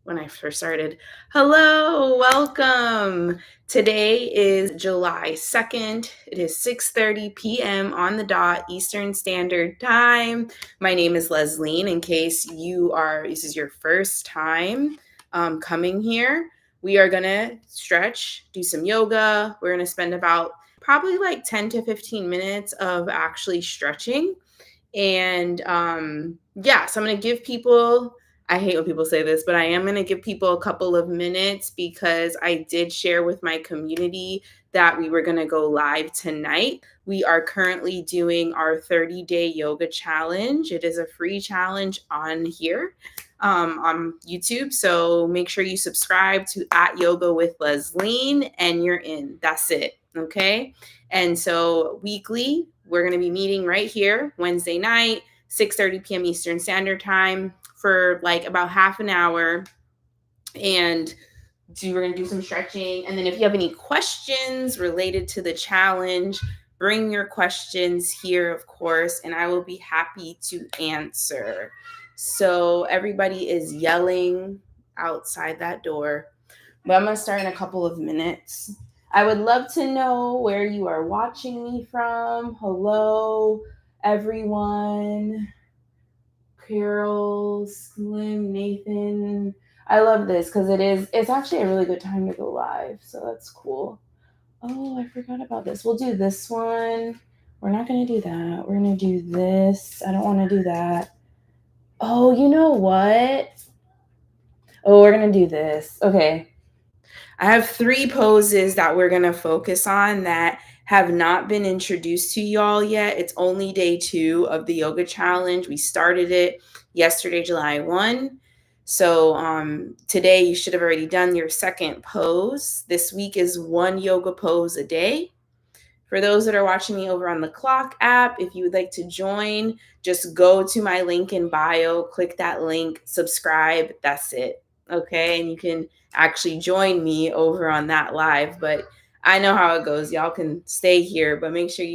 when I first started. Hello, welcome. Today is July 2nd. It is 6:30 p.m. on the dot Eastern Standard Time. My name is Lesline. In case this is your first time coming here, we are going to stretch, do some yoga. We're going to spend about probably like 10 to 15 minutes of actually stretching. And so I'm going to give people, I hate when people say this, but I am going to give people a couple of minutes because I did share with my community that we were going to go live tonight. We are currently doing our 30-day yoga challenge. It is a free challenge on here on YouTube. So make sure you subscribe to @Yoga with Lesline and you're in. That's it. Okay. And so weekly, we're going to be meeting right here Wednesday night, 6:30 p.m. Eastern Standard Time for like about half an hour. And we're going to do some stretching. And then if you have any questions related to the challenge, bring your questions here, of course, and I will be happy to answer. So everybody is yelling outside that door, but I'm going to start in a couple of minutes. I would love to know where you are watching me from. Hello, everyone. Carol, Slim, Nathan. I love this because it's actually a really good time to go live. So that's cool. Oh, I forgot about this. We'll do this one. We're not going to do that. We're going to do this. I don't want to do that. Oh, you know what? Oh, we're going to do this. Okay. I have 3 poses that we're going to focus on that have not been introduced to y'all yet. It's only day 2 of the yoga challenge. We started it yesterday, July 1. So today you should have already done your second pose. This week is 1 yoga pose a day. For those that are watching me over on the Clock app, if you would like to join, just go to my link in bio, click that link, subscribe. That's it. Okay. And you can actually join me over on that live. But I know how it goes. Y'all can stay here, but make sure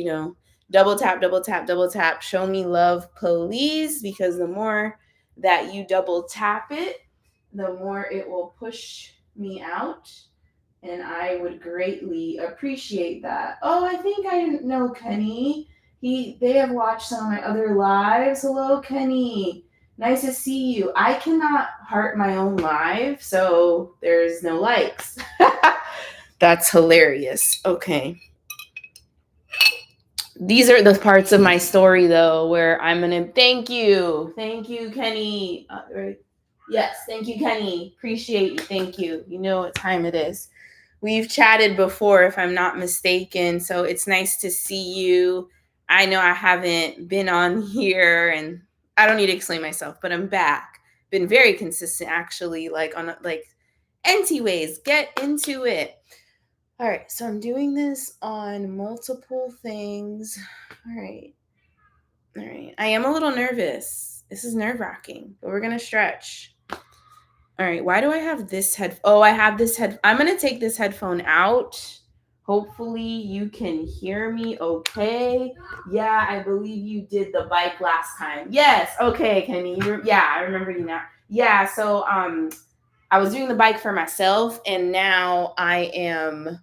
double tap, double tap, double tap. Show me love, please, because the more that you double tap it, the more it will push me out. And I would greatly appreciate that. Oh, I think I didn't know Kenny. They have watched some of my other lives. Hello, Kenny. Nice to see you. I cannot heart my own live, so there's no likes. That's hilarious. Okay. These are the parts of my story, though, where I'm going to thank you. Thank you, Kenny. Yes, thank you, Kenny. Appreciate you. Thank you. You know what time it is. We've chatted before, if I'm not mistaken, so it's nice to see you. I know I haven't been on here, and I don't need to explain myself, but I'm back. Been very consistent, actually, anyways, get into it. All right, so I'm doing this on multiple things. All right. I am a little nervous. This is nerve-wracking, but we're going to stretch. All right, why do I have this head? Oh, I have this head. I'm going to take this headphone out. Hopefully you can hear me okay. Yeah, I believe you did the bike last time. Yes, okay, Kenny. I remember you now. Yeah, so I was doing the bike for myself, and now I am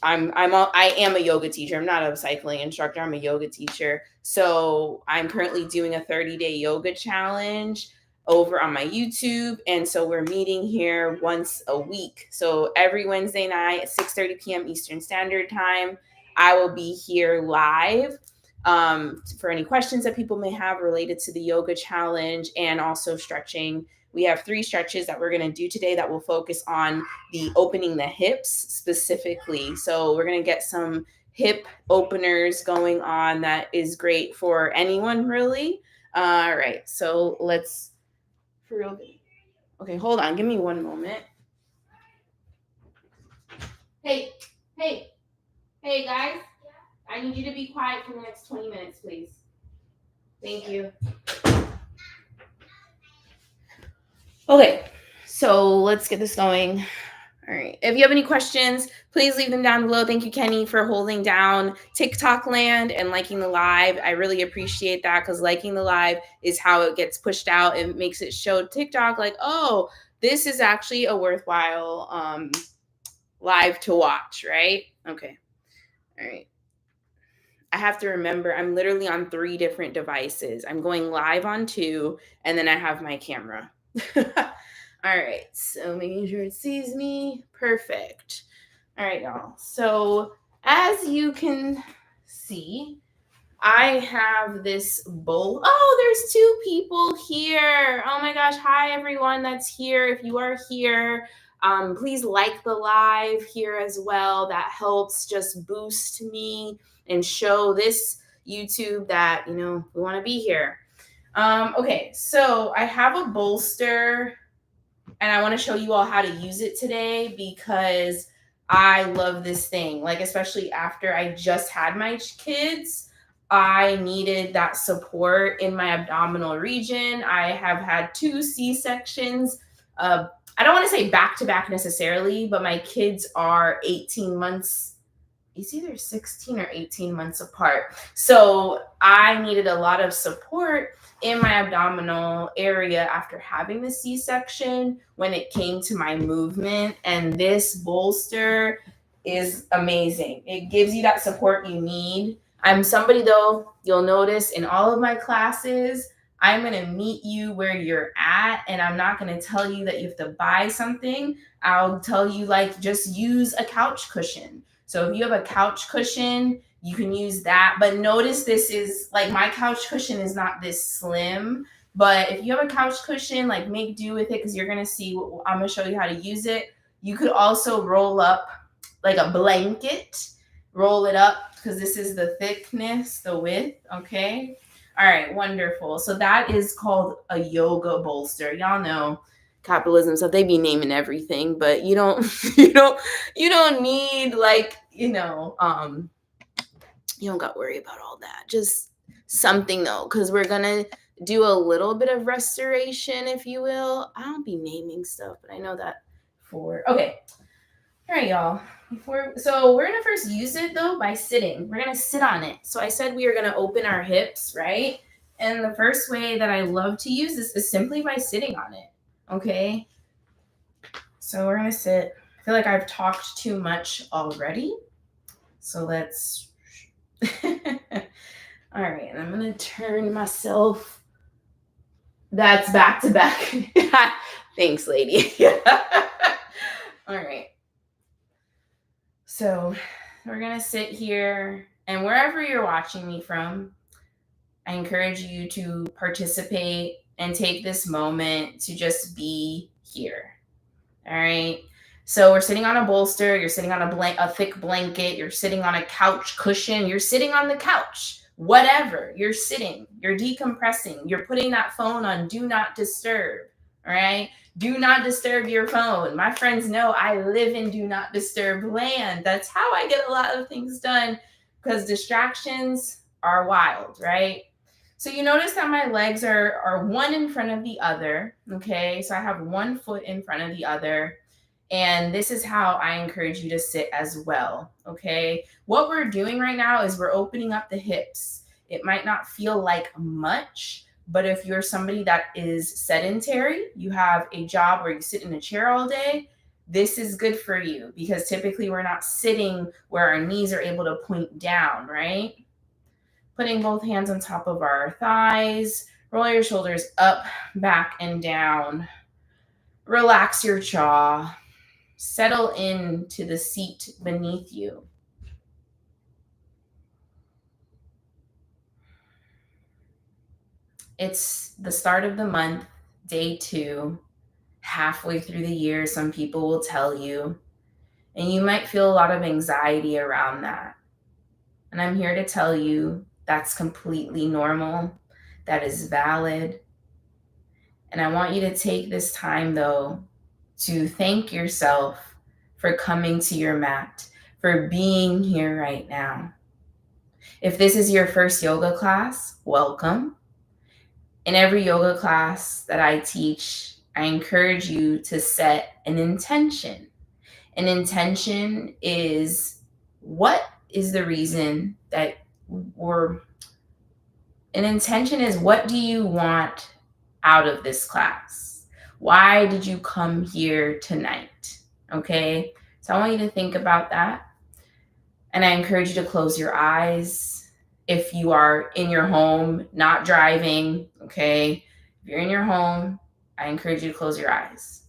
I am a yoga teacher. I'm not a cycling instructor. I'm a yoga teacher. So I'm currently doing a 30-day yoga challenge over on my YouTube. And so we're meeting here once a week. So every Wednesday night at 6:30 p.m. Eastern Standard Time, I will be here live for any questions that people may have related to the yoga challenge and also stretching. We have 3 stretches that we're going to do today that will focus on the opening the hips specifically. So we're going to get some hip openers going on that is great for anyone, really. All right, so let's for real. Okay, hold on. Give me one moment. Hey, guys. I need you to be quiet for the next 20 minutes, please. Thank you. Okay, so let's get this going. All right. If you have any questions, please leave them down below. Thank you, Kenny, for holding down TikTok land and liking the live. I really appreciate that because liking the live is how it gets pushed out. It makes it show TikTok like, oh, this is actually a worthwhile live to watch, right? Okay. All right. I have to remember I'm literally on 3 different devices. I'm going live on 2, and then I have my camera. All right. So making sure it sees me. Perfect. All right, y'all. So as you can see, I have this bowl. Oh, there's 2 people here. Oh my gosh. Hi, everyone that's here. If you are here, please like the live here as well. That helps just boost me and show this YouTube that, we want to be here. Okay, so I have a bolster and I want to show you all how to use it today because I love this thing. Like, especially after I just had my kids, I needed that support in my abdominal region. I have had 2 C-sections. I don't want to say back to back necessarily, but my kids are 18 months. It's either 16 or 18 months apart. So I needed a lot of support in my abdominal area after having the C-section when it came to my movement. And this bolster is amazing. It gives you that support you need. I'm somebody, though, you'll notice in all of my classes, I'm going to meet you where you're at, and I'm not going to tell you that you have to buy something. I'll tell you, like, just use a couch cushion. So if you have a couch cushion, you can use that. But notice this is like my couch cushion is not this slim. But if you have a couch cushion, like make do with it because you're going to see, I'm going to show you how to use it. You could also roll up like a blanket, roll it up because this is the thickness, the width. Okay. All right. Wonderful. So that is called a yoga bolster. Y'all know capitalism stuff, they be naming everything, but you don't you don't need like you don't got to worry about all that. Just something though, because we're gonna do a little bit of restoration, if you will. I don't be naming stuff, but I know that for okay. All right, y'all. So we're gonna first use it though by sitting. We're gonna sit on it. So I said we were gonna open our hips, right? And the first way that I love to use this is simply by sitting on it. Okay, so we're gonna sit. I feel like I've talked too much already, so let's all right, and I'm gonna turn myself. That's back to back. Thanks, lady. All right, so we're gonna sit here, and wherever you're watching me from, I encourage you to participate and take this moment to just be here. All right. So we're sitting on a bolster. You're sitting on a thick blanket. You're sitting on a couch cushion. You're sitting on the couch. Whatever. You're sitting. You're decompressing. You're putting that phone on do not disturb. All right. Do not disturb your phone. My friends know I live in do not disturb land. That's how I get a lot of things done because distractions are wild, right? So you notice that my legs are one in front of the other, okay? So I have one foot in front of the other, and this is how I encourage you to sit as well, okay? What we're doing right now is we're opening up the hips. It might not feel like much, but if you're somebody that is sedentary, you have a job where you sit in a chair all day, this is good for you because typically we're not sitting where our knees are able to point down, right? Putting both hands on top of our thighs. Roll your shoulders up, back, and down. Relax your jaw. Settle into the seat beneath you. It's the start of the month, day 2, halfway through the year, some people will tell you. And you might feel a lot of anxiety around that. And I'm here to tell you that's completely normal. That is valid. And I want you to take this time, though, to thank yourself for coming to your mat, for being here right now. If this is your first yoga class, welcome. In every yoga class that I teach, I encourage you to set an intention. An intention is what is the reason that an intention is what do you want out of this class? Why did you come here tonight? Okay, so I want you to think about that. And I encourage you to close your eyes if you are in your home, not driving. Okay, if you're in your home, I encourage you to close your eyes.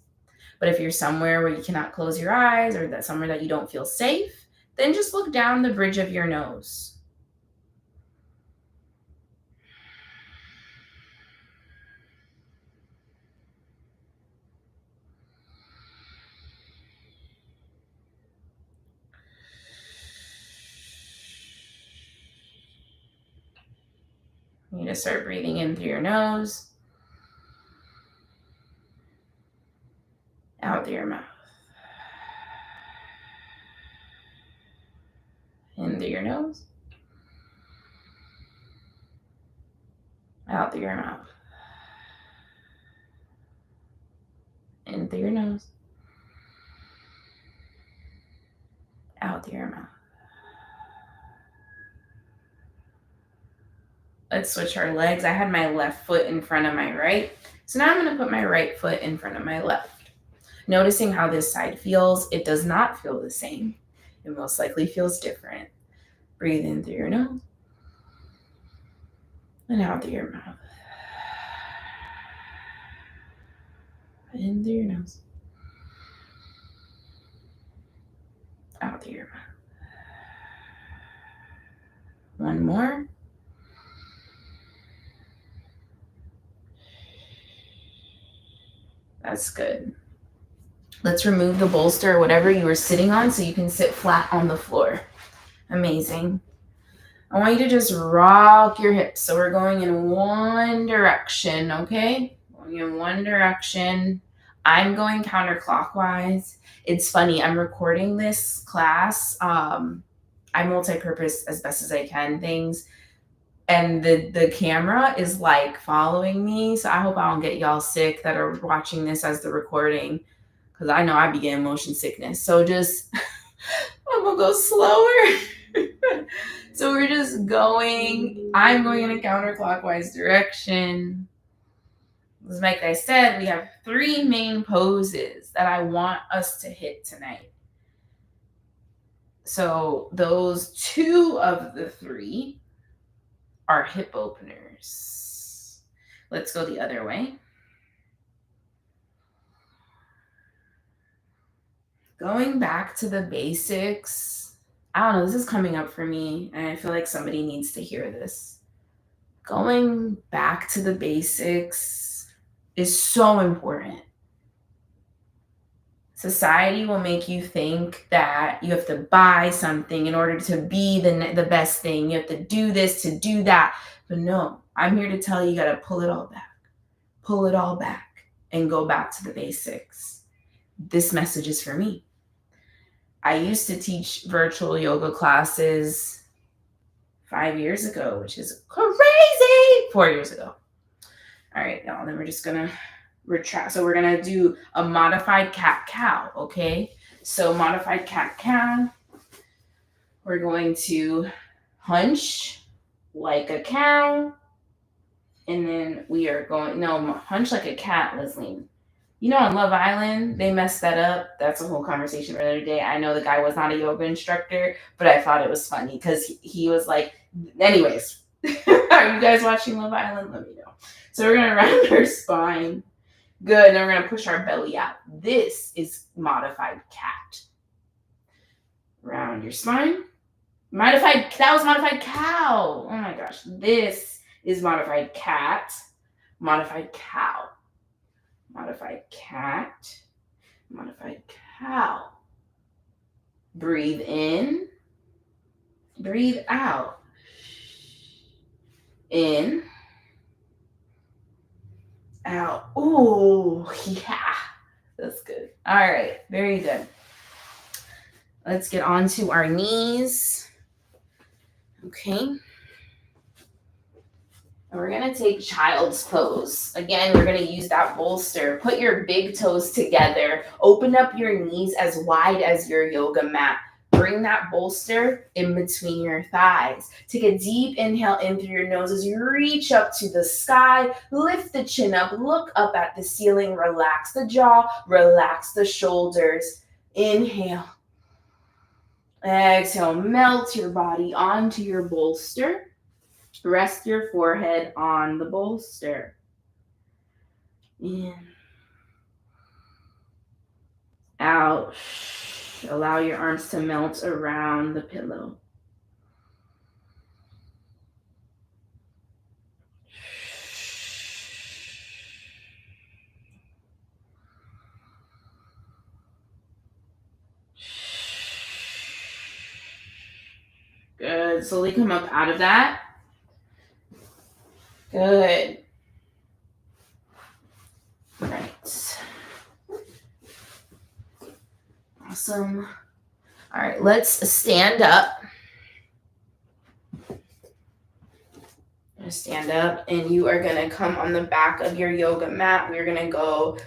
But if you're somewhere where you cannot close your eyes, or that somewhere that you don't feel safe, then just look down the bridge of your nose. You need to start breathing in through your nose, out through your mouth. In through your nose, out through your mouth. In through your nose, out through your mouth. Let's switch our legs. I had my left foot in front of my right. So now I'm going to put my right foot in front of my left. Noticing how this side feels, it does not feel the same. It most likely feels different. Breathe in through your nose and out through your mouth. In through your nose, out through your mouth. One more. That's good. Let's remove the bolster or whatever you were sitting on so you can sit flat on the floor. Amazing. I want you to just rock your hips. So we're going in one direction, okay? Going in one direction. I'm going counterclockwise. It's funny, I'm recording this class. I multi-purpose as best as I can things. And the camera is like following me. So I hope I don't get y'all sick that are watching this as the recording. Because I know I be getting motion sickness. So just, I'm going to go slower. So we're just going, I'm going in a counterclockwise direction. Like I said, we have 3 main poses that I want us to hit tonight. So those 2 of the 3 are hip openers. Let's go the other way. Going back to the basics. I don't know, this is coming up for me, and I feel like somebody needs to hear this. Going back to the basics is so important. Society will make you think that you have to buy something in order to be the best thing. You have to do this to do that. But no, I'm here to tell you, you got to pull it all back. Pull it all back and go back to the basics. This message is for me. I used to teach virtual yoga classes 5 years ago, which is crazy. 4 years ago. All right, y'all, then we're just going to retract. So we're going to do a modified cat-cow, okay? So modified cat-cow, we're going to hunch like a cow, and then we are going, no, hunch like a cat, Lesline. You know, on Love Island, they messed that up. That's a whole conversation for another day. I know the guy was not a yoga instructor, but I thought it was funny because he was like, anyways, are you guys watching Love Island? Let me know. So we're going to round our spine. Good. And then we're going to push our belly out. This is modified cat. Round your spine. That was modified cow. Oh my gosh. This is modified cat. Modified cow. Modified cat. Modified cow. Breathe in. Breathe out. In. Out. Ooh, yeah. That's good. All right. Very good. Let's get on to our knees. Okay. And we're going to take child's pose. Again, we're going to use that bolster. Put your big toes together. Open up your knees as wide as your yoga mat. bring that bolster in between your thighs. Take a deep inhale in through your nose as you reach up to the sky. Lift the chin up, look up at the ceiling, relax the jaw, relax the shoulders. Inhale. Exhale, melt your body onto your bolster. Rest your forehead on the bolster. In. Out. Allow your arms to melt around the pillow. Good. Slowly come up out of that. Good. Right. Awesome. All right, let's stand up. Stand up, and you are going to come on the back of your yoga mat. We're going to go.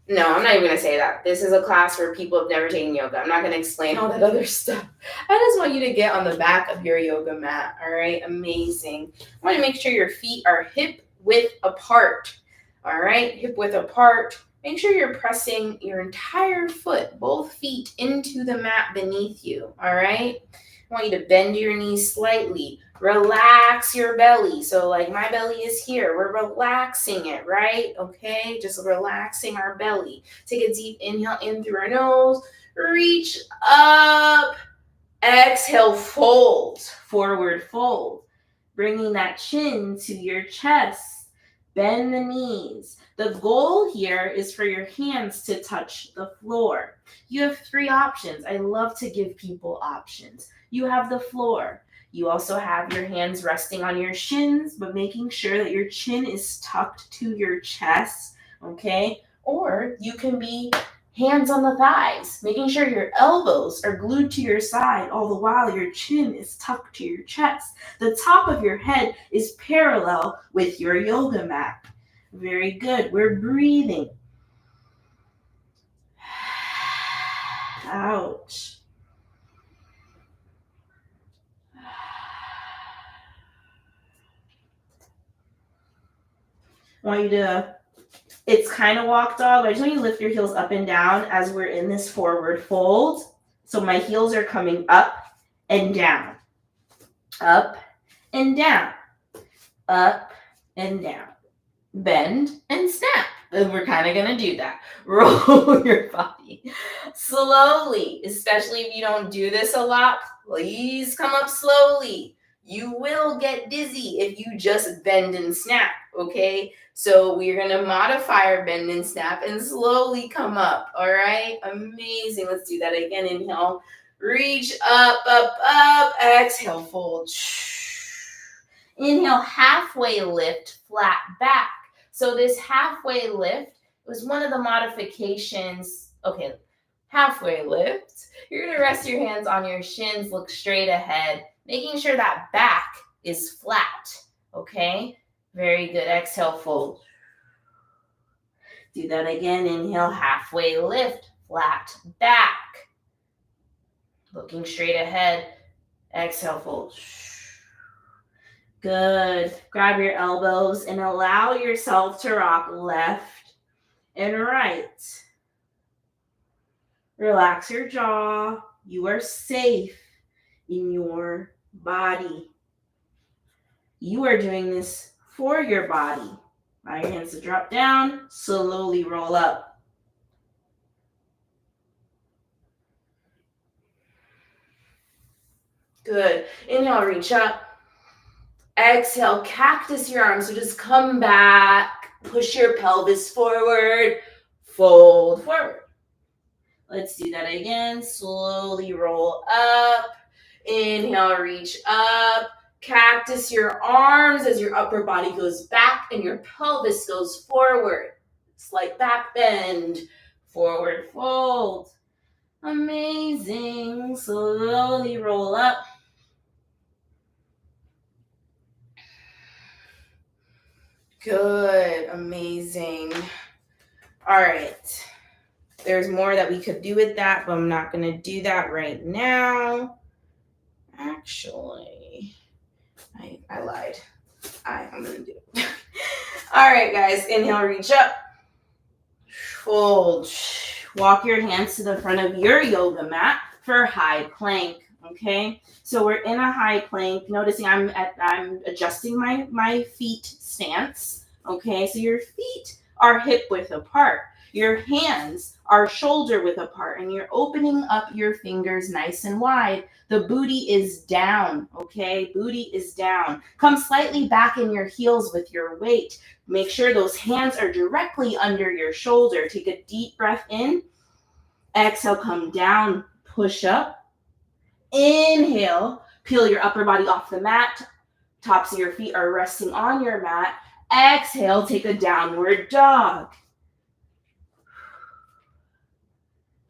No, I'm not even going to say that. This is a class where people have never taken yoga. I'm not going to explain all that other stuff. I just want you to get on the back of your yoga mat. All right, amazing. I want to make sure your feet are hip width apart. All right, hip width apart. Make sure you're pressing your entire foot, both feet, into the mat beneath you. All right, I want you to bend your knees slightly. Relax your belly. So like my belly is here. We're relaxing it, right? Okay, just relaxing our belly. Take a deep inhale in through our nose. Reach up. Exhale, fold. Forward fold. Bringing that chin to your chest. Bend the knees. The goal here is for your hands to touch the floor. You have 3 options. I love to give people options. You have the floor. You also have your hands resting on your shins, but making sure that your chin is tucked to your chest, okay? Or you can be hands on the thighs, making sure your elbows are glued to your side, all the while your chin is tucked to your chest. The top of your head is parallel with your yoga mat. Very good. We're breathing. Out. I want you to, it's kind of walk dog, but I just want you to lift your heels up and down as we're in this forward fold. So my heels are coming up and down, up and down, up and down, bend and snap. And we're kind of going to do that. Roll your body slowly, especially if you don't do this a lot. Please come up slowly. You will get dizzy if you just bend and snap, okay? So we're going to modify our bend and snap and slowly come up, all right? Amazing. Let's do that again. Inhale, reach up, up, up. Exhale, fold. Inhale, halfway lift, flat back. So this halfway lift was one of the modifications. Okay, halfway lift. You're going to rest your hands on your shins, look straight ahead, making sure that back is flat, okay? Very good. Exhale, fold. Do that again. Inhale, halfway lift, flat back. Looking straight ahead. Exhale, fold. Good. Grab your elbows and allow yourself to rock left and right. Relax your jaw. You are safe in your body. You are doing this for your body. Allow your hands to drop down. Slowly roll up. Good. Inhale, reach up. Exhale, cactus your arms. So just come back. Push your pelvis forward. Fold forward. Let's do that again. Slowly roll up. Inhale, reach up. Cactus your arms as your upper body goes back and your pelvis goes forward. Slight back bend. Forward fold. Amazing. Slowly roll up. Good. Amazing. All right. There's more that we could do with that, but I'm not going to do that right now. Actually, I lied. I'm going to do it. All right, guys. Inhale, reach up. Fold. Walk your hands to the front of your yoga mat for high plank. Okay, so we're in a high plank. Noticing I'm adjusting my feet stance. Okay, so your feet are hip width apart. Your hands are shoulder width apart, and you're opening up your fingers nice and wide. The booty is down. Okay, booty is down. Come slightly back in your heels with your weight. Make sure those hands are directly under your shoulder. Take a deep breath in. Exhale, come down, push up. Inhale, peel your upper body off the mat. Tops of your feet are resting on your mat. Exhale, take a downward dog.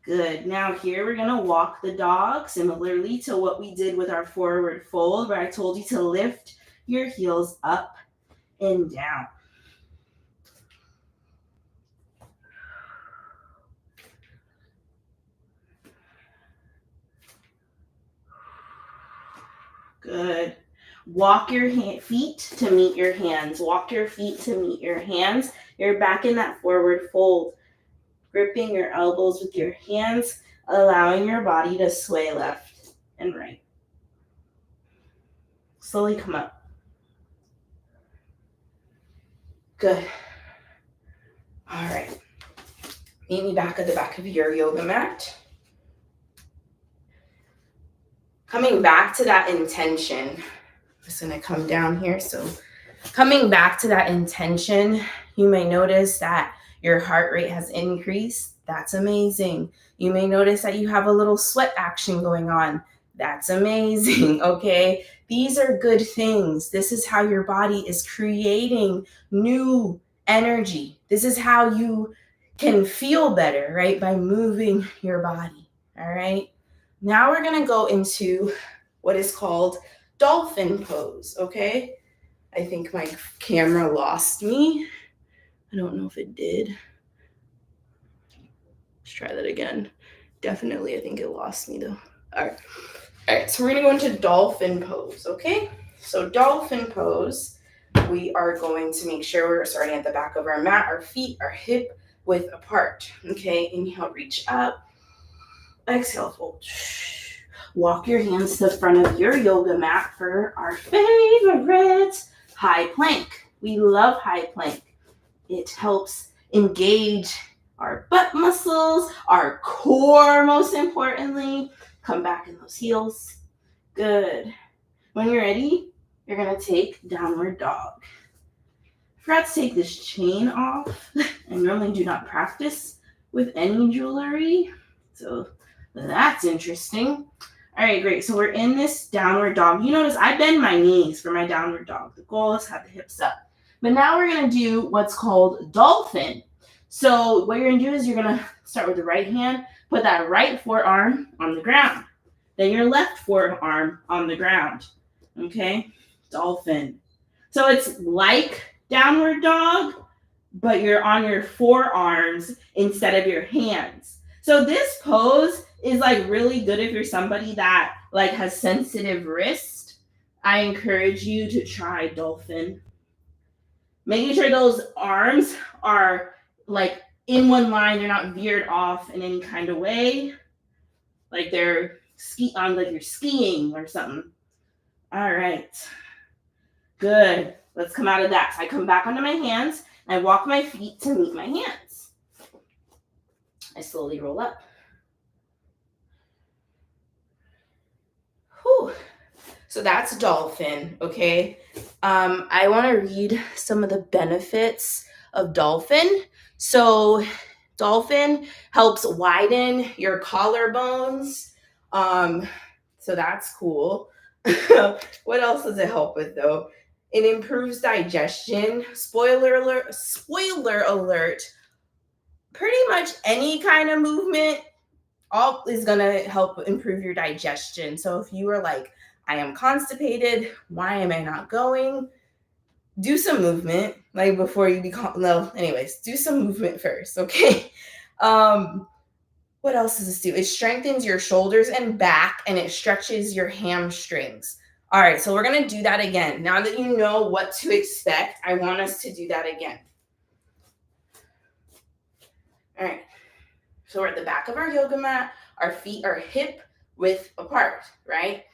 Good. Now here we're going to walk the dog similarly to what we did with our forward fold, where I told you to lift your heels up and down. Good. Walk your feet to meet your hands. Walk your feet to meet your hands. You're back in that forward fold. Gripping your elbows with your hands, allowing your body to sway left and right. Slowly come up. Good. All right. Meet me back at the back of your yoga mat. Coming back to that intention. I'm just going to come down here. So coming back to that intention, you may notice that your heart rate has increased. That's amazing. You may notice that you have a little sweat action going on. That's amazing, okay? These are good things. This is how your body is creating new energy. This is how you can feel better, right? By moving your body, all right? Now we're going to go into what is called dolphin pose, okay? I think my camera lost me. I don't know if it did. Let's try that again. Definitely, I think it lost me though. All right, so we're going to go into dolphin pose, okay? So dolphin pose, we are going to make sure we're starting at the back of our mat. Our feet are hip width apart, okay? Inhale, reach up. Exhale, fold. Walk your hands to the front of your yoga mat for our favorite high plank. We love high plank. It helps engage our butt muscles, our core, most importantly. Come back in those heels. Good. When you're ready, you're going to take downward dog. I forgot to take this chain off. I normally do not practice with any jewelry, so that's interesting. All right, great. So we're in this downward dog. You notice I bend my knees for my downward dog. The goal is to have the hips up. But now we're going to do what's called dolphin. So what you're going to do is you're going to start with the right hand, put that right forearm on the ground. Then your left forearm on the ground. Okay? Dolphin. So it's like downward dog, but you're on your forearms instead of your hands. So this pose is like really good if you're somebody that like has sensitive wrist. I encourage you to try dolphin. Making sure those arms are like in one line, they're not veered off in any kind of way. Like they're like you're skiing or something. All right. Good. Let's come out of that. So I come back onto my hands and I walk my feet to meet my hands. I slowly roll up. Whew. So that's dolphin, okay? I want to read some of the benefits of dolphin. So dolphin helps widen your collarbones. So that's cool. What else does it help with though? It improves digestion. Spoiler alert. Pretty much any kind of movement all is going to help improve your digestion. So if you are like, I am constipated, why am I not going? Do some movement, like before you become, no, anyways, do some movement first, okay? What else does this do? It strengthens your shoulders and back, and it stretches your hamstrings. All right, so we're going to do that again. Now that you know what to expect, I want us to do that again. All right, so we're at the back of our yoga mat. Our feet are hip width apart, right?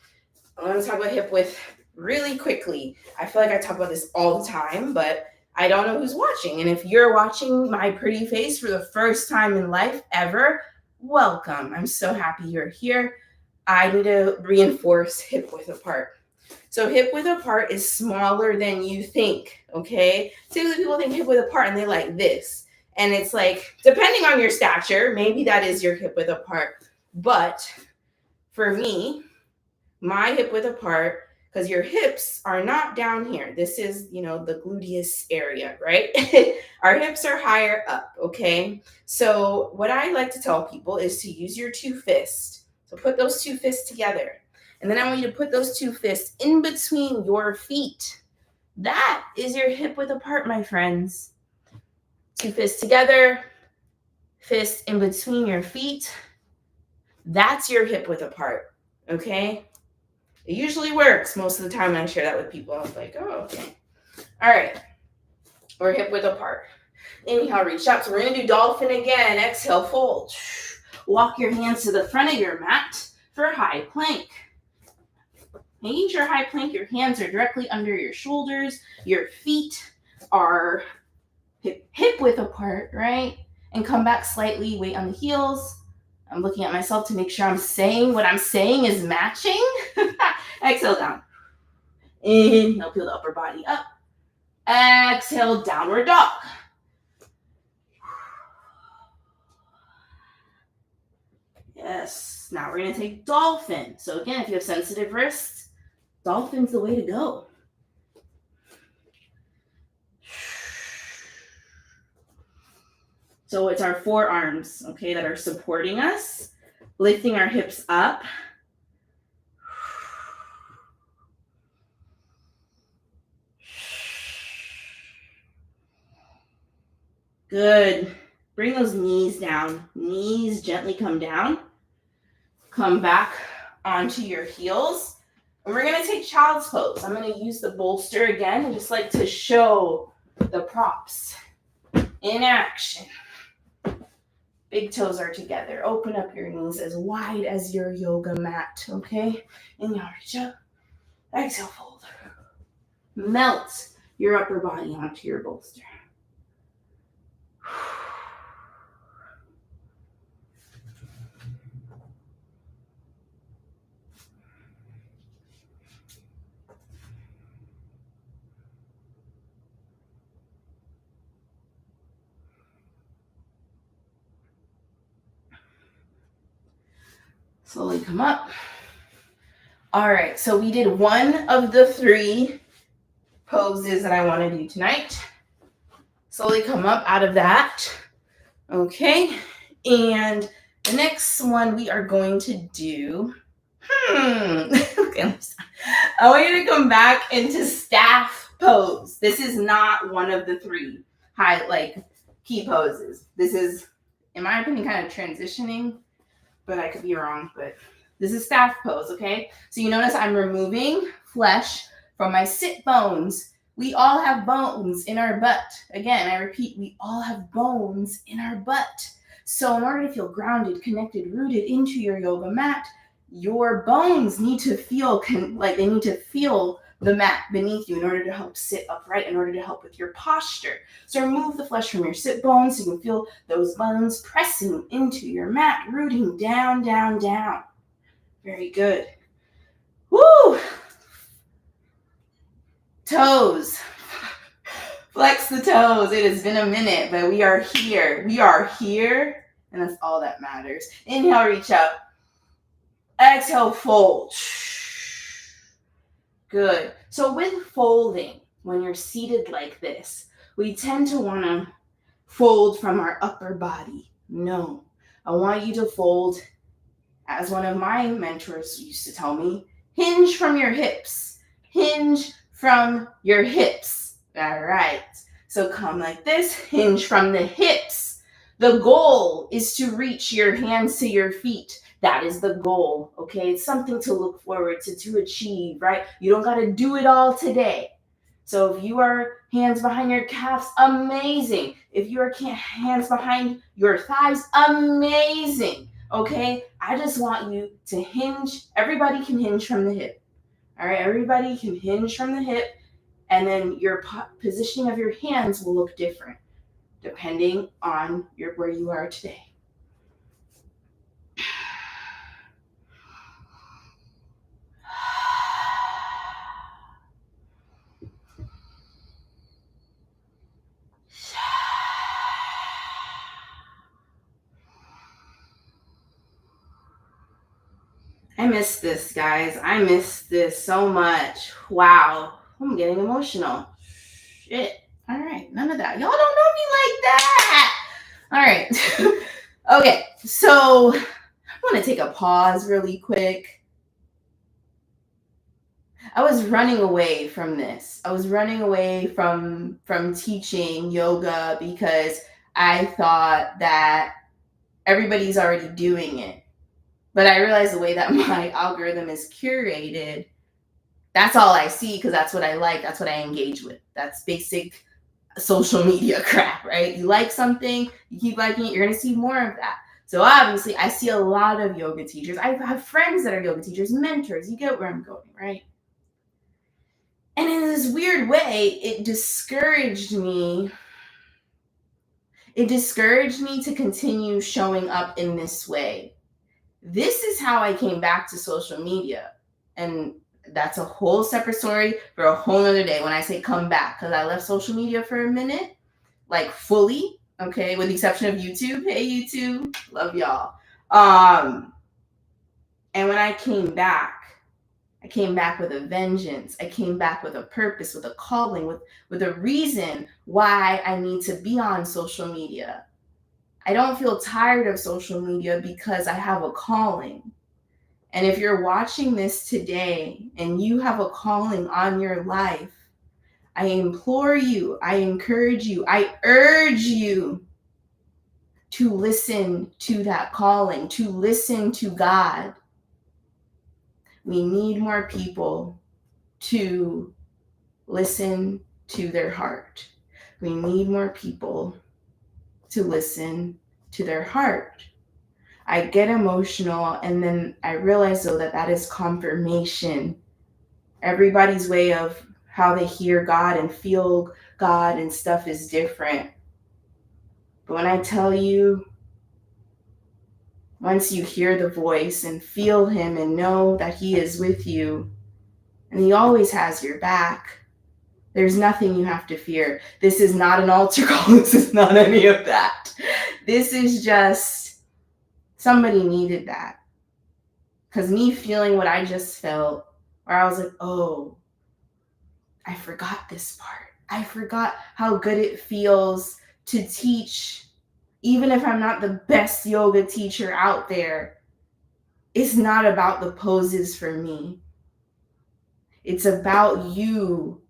I want to talk about hip width really quickly. I feel like I talk about this all the time, but I don't know who's watching. And if you're watching my pretty face for the first time in life ever, welcome. I'm so happy you're here. I need to reinforce hip width apart. So hip width apart is smaller than you think, okay? Typically people think hip width apart and they like this. And it's like, depending on your stature, maybe that is your hip width apart. But for me, my hip width apart, because your hips are not down here. This is, the gluteus area, right? Our hips are higher up, okay? So what I like to tell people is to use your two fists. So put those two fists together. And then I want you to put those two fists in between your feet. That is your hip width apart, my friends. Two fists together, fist in between your feet. That's your hip width apart, okay? It usually works most of the time when I share that with people. I was like, oh, okay. All right. We're hip width apart. Inhale, reach up. So we're going to do dolphin again. Exhale, fold. Walk your hands to the front of your mat for high plank. Making sure high plank, your hands are directly under your shoulders. Your feet are hip width apart, right? And come back slightly, weight on the heels. I'm looking at myself to make sure I'm saying what I'm saying is matching. Exhale down. Inhale, peel the upper body up. Exhale, downward dog. Yes. Now we're going to take dolphin. So again, if you have sensitive wrists, dolphin's the way to go. So it's our forearms, okay, that are supporting us, lifting our hips up. Good. Bring those knees down. Knees gently come down. Come back onto your heels. And we're going to take child's pose. I'm going to use the bolster again. I just like to show the props in action. Big toes are together. Open up your knees as wide as your yoga mat, okay? Inhale, reach up. Exhale, fold. Melt your upper body onto your bolster. Slowly come up. All right, so we did one of the three poses that I want to do tonight. Slowly come up out of that. Okay, and the next one we are going to do, okay, I want you to come back into staff pose. This is not one of the three key poses. This is, in my opinion, kind of transitioning, but I could be wrong, but this is staff pose, okay? So you notice I'm removing flesh from my sit bones. We all have bones in our butt. Again, I repeat, we all have bones in our butt. So in order to feel grounded, connected, rooted into your yoga mat, your bones need to feel they need to feel the mat beneath you in order to help sit upright, in order to help with your posture. So remove the flesh from your sit bones so you can feel those bones pressing into your mat, rooting down, down, down. Very good. Woo! Toes. Flex the toes. It has been a minute, but we are here. We are here, and that's all that matters. Inhale, reach up. Exhale, fold. Good. So with folding, when you're seated like this, we tend to want to fold from our upper body. No, I want you to fold, as one of my mentors used to tell me, hinge from your hips. Hinge from your hips. All right. So come like this, hinge from the hips. The goal is to reach your hands to your feet. That is the goal, okay? It's something to look forward to achieve, right? You don't got to do it all today. So if you are hands behind your calves, amazing. If you are hands behind your thighs, amazing, okay? I just want you to hinge. Everybody can hinge from the hip, all right? Everybody can hinge from the hip, and then your positioning of your hands will look different depending on where you are today. I miss this, guys. I miss this so much. Wow. I'm getting emotional. Shit. All right. None of that. Y'all don't know me like that. All right. Okay. So I want to take a pause really quick. I was running away from this. I was running away from teaching yoga because I thought that everybody's already doing it. But I realized the way that my algorithm is curated, that's all I see because that's what I like. That's what I engage with. That's basic social media crap, right? You like something, you keep liking it, you're going to see more of that. So obviously, I see a lot of yoga teachers. I have friends that are yoga teachers, mentors. You get where I'm going, right? And in this weird way, it discouraged me. It discouraged me to continue showing up in this way. This is how I came back to social media. And that's a whole separate story for a whole other day when I say come back, because I left social media for a minute, like fully, okay, with the exception of YouTube. Hey, YouTube, love y'all. And when I came back with a vengeance. I came back with a purpose, with a calling, with a reason why I need to be on social media. I don't feel tired of social media because I have a calling. And if you're watching this today and you have a calling on your life, I implore you, I encourage you, I urge you to listen to that calling, to listen to God. We need more people to listen to their heart. We need more people to listen to their heart. I get emotional, and then I realize, though, that is confirmation. Everybody's way of how they hear God and feel God and stuff is different. But when I tell you, once you hear the voice and feel Him and know that He is with you, and He always has your back, there's nothing you have to fear. This is not an altar call. This is not any of that. This is just somebody needed that. Because me feeling what I just felt, where I was like, oh, I forgot this part. I forgot how good it feels to teach, even if I'm not the best yoga teacher out there. It's not about the poses for me. It's about you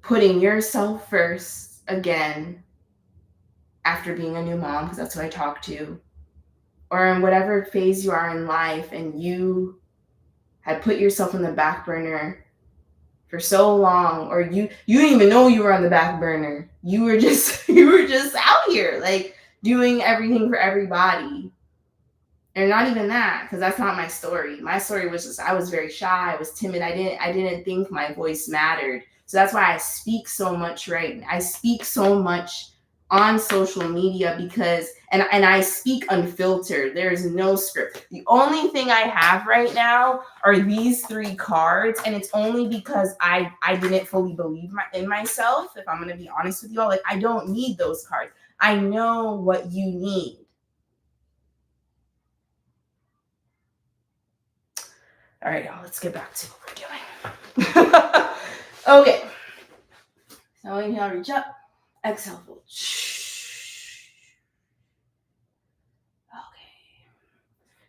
putting yourself first again after being a new mom, because that's who I talk to, or in whatever phase you are in life and you had put yourself on the back burner for so long, or you didn't even know you were on the back burner. You were just out here like doing everything for everybody. And not even that, because that's not my story. My story was just I was very shy, I was timid, I didn't think my voice mattered. So that's why I speak so much, right? I speak so much on social media because and I speak unfiltered. There's no script. The only thing I have right now are these 3 cards, and it's only because I didn't fully believe in myself. If I'm going to be honest with y'all, like I don't need those cards. I know what you need. All right, y'all, let's get back to what we're doing. Okay. So inhale, reach up. Exhale, fold. Okay.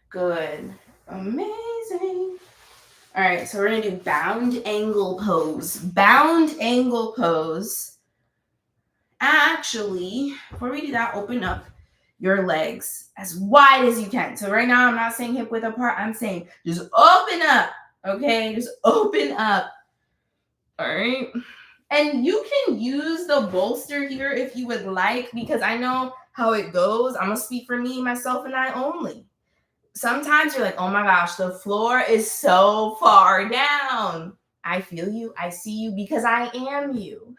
Good. Amazing. All right, so we're going to do bound angle pose. Bound angle pose. Actually, before we do that, open up your legs as wide as you can. So right now, I'm not saying hip width apart. I'm saying just open up. Okay, just open up. All right. And you can use the bolster here if you would like, because I know how it goes. I'm going to speak for me, myself, and I only. Sometimes you're like, oh my gosh, the floor is so far down. I feel you. I see you because I am you.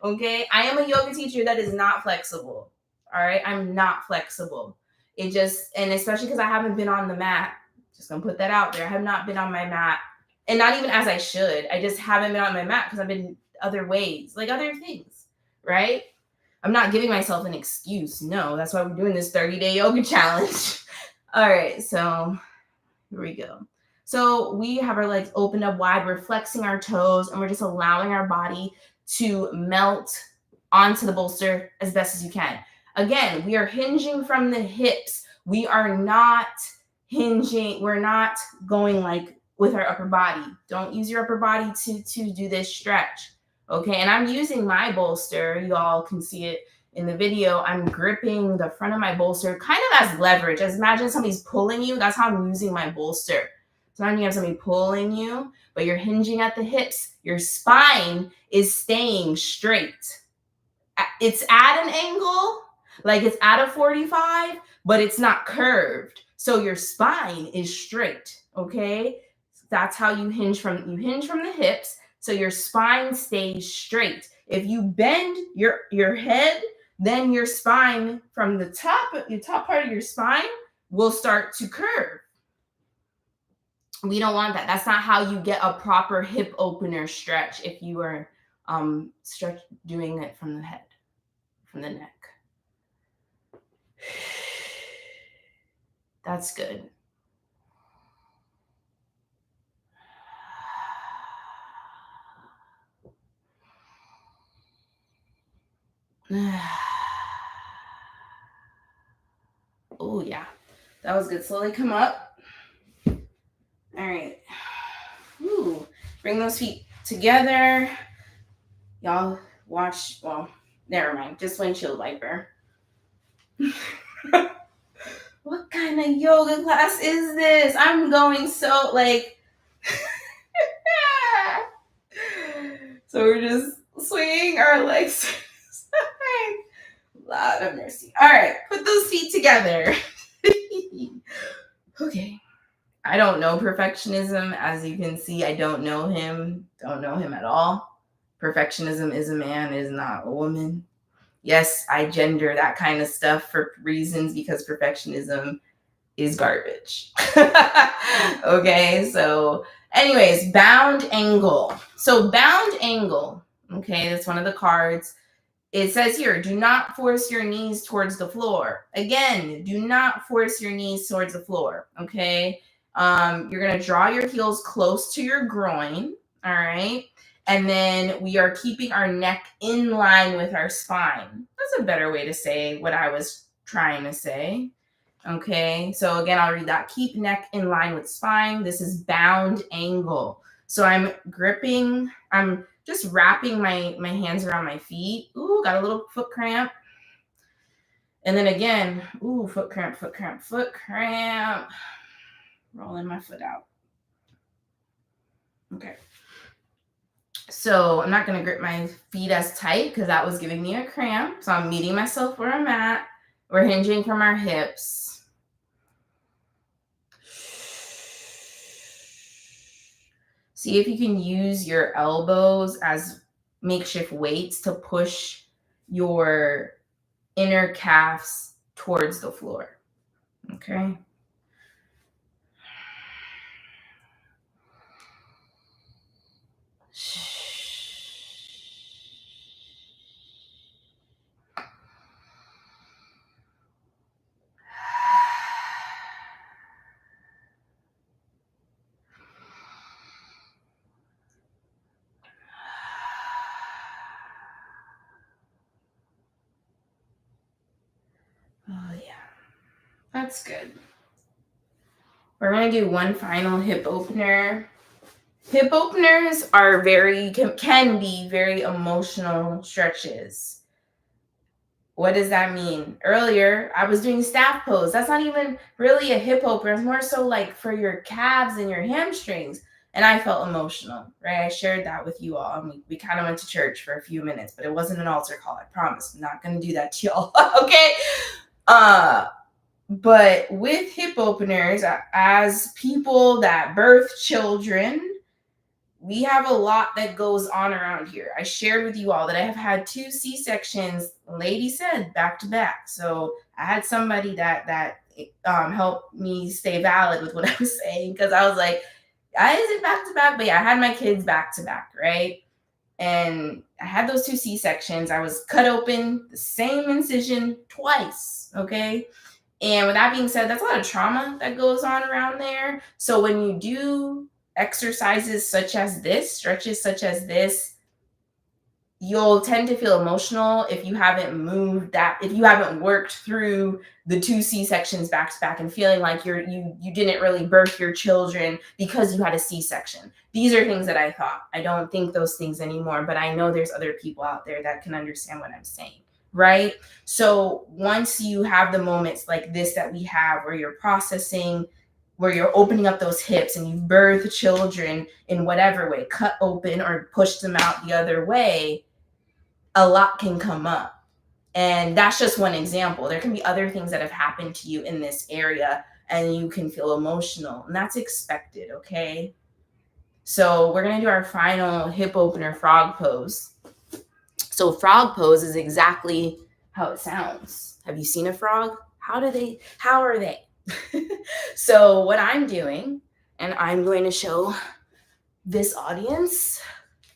Okay. I am a yoga teacher that is not flexible. All right. I'm not flexible. It just, and especially because I haven't been on the mat, just going to put that out there. I have not been on my mat, and not even as I should. I just haven't been on my mat because I've been other ways, like other things. Right. I'm not giving myself an excuse. No, that's why we're doing this 30-day yoga challenge. All right, so here we go. So we have our legs opened up wide, we're flexing our toes, and we're just allowing our body to melt onto the bolster as best as you can. Again, we are hinging from the hips. We are not hinging, we're not going like with our upper body. Don't use your upper body to do this stretch. Okay, and I'm using my bolster. You all can see it in the video. I'm gripping the front of my bolster kind of as leverage. As imagine somebody's pulling you. That's how I'm using my bolster. So now you have somebody pulling you, but you're hinging at the hips. Your spine is staying straight. It's at an angle, like it's at a 45, but it's not curved. So your spine is straight, okay? That's how you hinge from the hips, so your spine stays straight. If you bend your head, then your spine from the top part of your spine will start to curve. We don't want that. That's not how you get a proper hip opener stretch if you are doing it from the head, from the neck. That's good. Oh, yeah. That was good. Slowly come up. All right. Ooh. Bring those feet together. Y'all watch. Well, never mind. Just windshield wiper. What kind of yoga class is this? I'm going so like. So we're just swinging our legs. Lot of mercy. All right, put those feet together. Okay. I don't know perfectionism. As you can see, I don't know him. Don't know him at all. Perfectionism is a man, is not a woman. Yes, I gender that kind of stuff for reasons because perfectionism is garbage. Okay, so anyways, bound angle. So bound angle, okay, that's one of the cards. It says here, do not force your knees towards the floor. Again, do not force your knees towards the floor, okay? You're going to draw your heels close to your groin, all right? And then we are keeping our neck in line with our spine. That's a better way to say what I was trying to say, okay? So again, I'll read that. Keep neck in line with spine. This is bound angle. So I'm gripping, I'm just wrapping my hands around my feet. Ooh, got a little foot cramp. And then again, ooh, foot cramp. Rolling my foot out. Okay. So I'm not going to grip my feet as tight because that was giving me a cramp. So I'm meeting myself where I'm at. We're hinging from our hips. See if you can use your elbows as makeshift weights to push your inner calves towards the floor. Okay. Oh, yeah. That's good. We're going to do one final hip opener. Hip openers are can be very emotional stretches. What does that mean? Earlier, I was doing staff pose. That's not even really a hip opener. It's more so like for your calves and your hamstrings. And I felt emotional, right? I shared that with you all. And we kind of went to church for a few minutes, but it wasn't an altar call. I promise. I'm not going to do that to y'all. Okay? But with hip openers, as people that birth children, we have a lot that goes on around here. I shared with you all that I have had 2 C-sections, lady said, back to back. So I had somebody that helped me stay valid with what I was saying, because I was like, I isn't back to back, but yeah, I had my kids back to back, right? And I had those 2 C-sections. I was cut open, the same incision twice, okay? And with that being said, that's a lot of trauma that goes on around there. So when you do exercises such as this, stretches such as this, you'll tend to feel emotional if you haven't moved that, if you haven't worked through the 2 C-sections back to back and feeling like you didn't really birth your children because you had a C-section. These are things that I thought. I don't think those things anymore, but I know there's other people out there that can understand what I'm saying, right? So once you have the moments like this that we have, where you're processing, where you're opening up those hips and you've birthed children in whatever way, cut open or push them out the other way, a lot can come up. And that's just one example. There can be other things that have happened to you in this area and you can feel emotional, and that's expected, okay? So we're going to do our final hip opener frog pose. So frog pose is exactly how it sounds. Have you seen a frog? How are they? So what I'm doing, and I'm going to show this audience,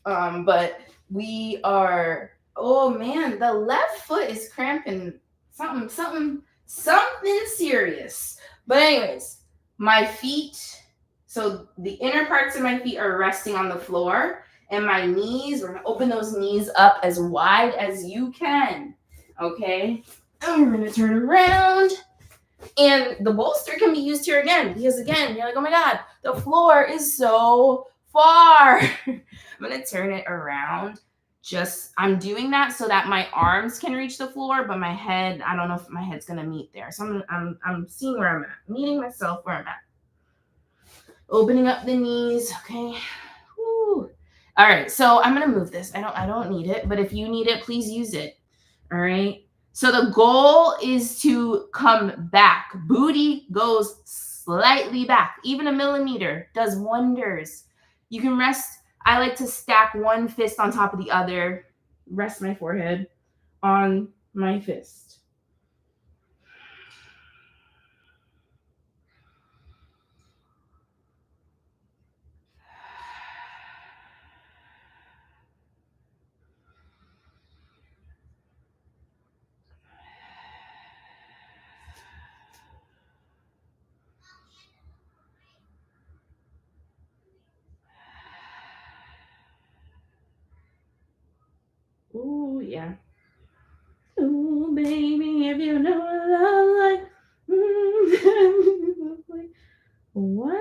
but we are, oh man, the left foot is cramping, something serious. But anyways, my feet, so the inner parts of my feet are resting on the floor, and my knees, we're gonna open those knees up as wide as you can, okay? And we're gonna turn around. And the bolster can be used here again, because again, you're like, oh my God, the floor is so far. I'm gonna turn it around. I'm doing that so that my arms can reach the floor, but my head, I don't know if my head's gonna meet there. So I'm seeing where I'm at, meeting myself where I'm at. Opening up the knees, okay. Whew. All right, so I'm gonna move this. I don't need it, but if you need it, please use it. All right. So the goal is to come back. Booty goes slightly back. Even a millimeter does wonders. You can rest. I like to stack one fist on top of the other. Rest my forehead on my fist. Ooh, yeah. Ooh, baby, if you know love like what?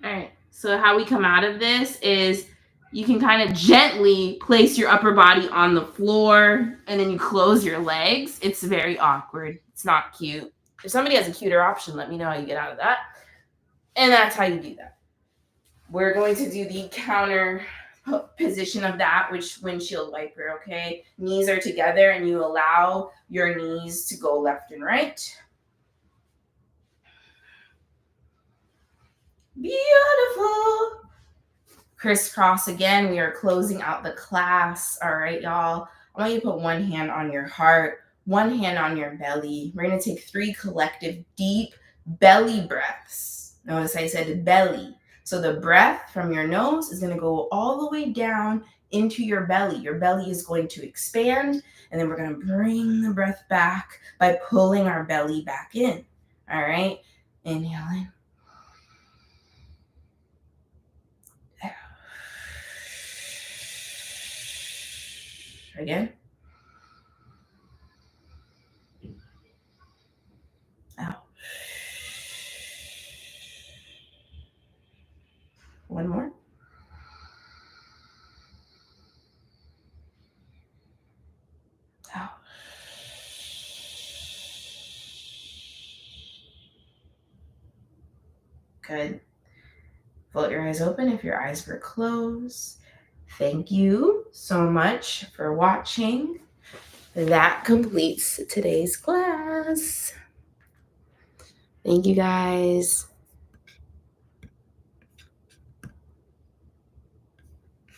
All right. So how we come out of this is you can kind of gently place your upper body on the floor and then you close your legs. It's very awkward. It's not cute. If somebody has a cuter option, let me know how you get out of that. And that's how you do that. We're going to do the counter position of that, which windshield wiper, okay? Knees are together and you allow your knees to go left and right. Beautiful. Crisscross again. We are closing out the class. All right, y'all. I want you to put one hand on your heart, one hand on your belly. We're going to take 3 collective deep belly breaths. Notice I said belly. So the breath from your nose is going to go all the way down into your belly. Your belly is going to expand, and then we're going to bring the breath back by pulling our belly back in. All right. Inhale in. Again. Out. One more. Good. Float your eyes open if your eyes were closed. Thank you so much for watching. That completes today's class. Thank you guys.